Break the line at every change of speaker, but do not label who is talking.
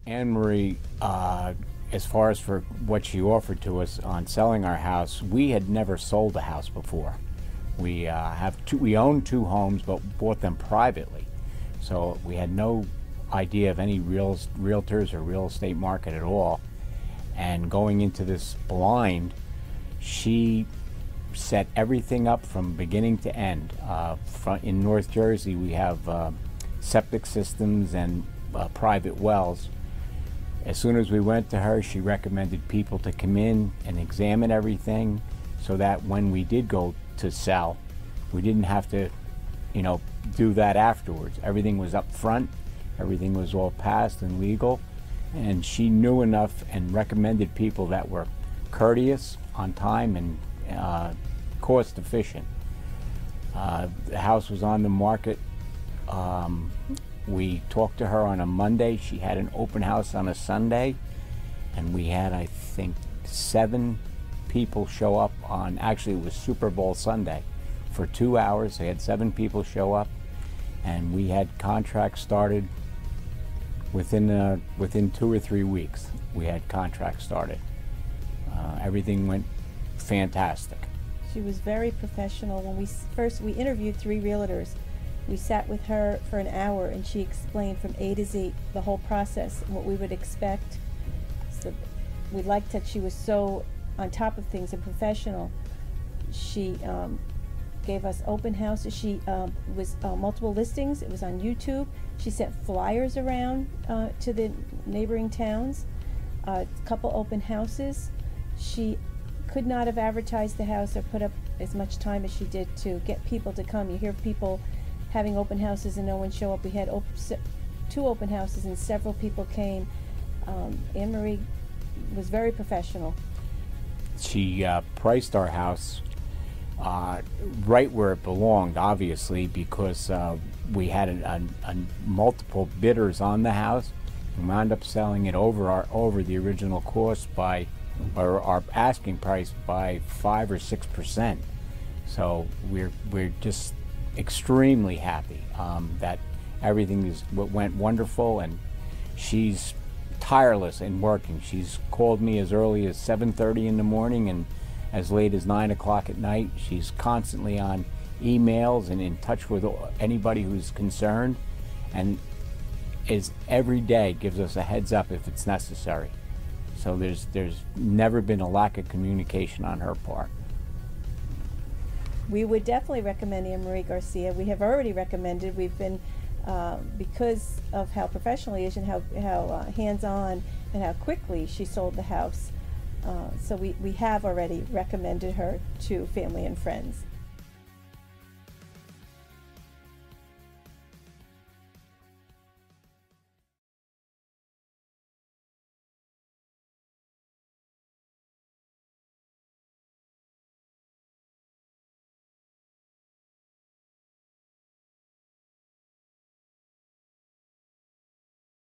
Annmarie, as far as for what she offered to us on selling our house, we had never sold a house before. We own two homes, but bought them privately. So we had no idea of any realtors or real estate market at all. And going into this blind, she set everything up from beginning to end. In North Jersey, we have septic systems and private wells. As soon as we went to her, she recommended people to come in and examine everything so that when we did go to sell, we didn't have to, do that afterwards. Everything was up front, everything was all passed and legal, and she knew enough and recommended people that were courteous, on time, and cost efficient. The house was on the market. We talked to her on a Monday. She had an open house on a Sunday, and we had, I think, 7 people show up on, actually it was Super Bowl Sunday. For 2 hours, they had 7 people show up, and we had contracts started within 2 or 3 weeks. We had contracts started. Everything went fantastic.
She was very professional. When we interviewed 3 realtors. We sat with her for an hour, and she explained from A to Z the whole process and what we would expect. So we liked that she was so on top of things and professional. She gave us open houses. She was multiple listings. It was on YouTube. She sent flyers around to the neighboring towns. A couple open houses. She could not have advertised the house or put up as much time as she did to get people to come. You hear people having open houses and no one show up. We had 2 open houses and several people came. Annmarie was very professional.
She priced our house right where it belonged, obviously, because we had multiple bidders on the house. We wound up selling it over the original cost or our asking price by 5 or 6%. So we're just extremely happy that everything went wonderful, and she's tireless in working. She's called me as early as 7:30 in the morning and as late as 9 o'clock at night. She's constantly on emails and in touch with anybody who's concerned, and is every day gives us a heads up if it's necessary. So there's never been a lack of communication on her part.
We would definitely recommend Annmarie Garcia. We have already recommended. We've been, because of how professional she is and how hands-on and how quickly she sold the house. So we have already recommended her to family and friends.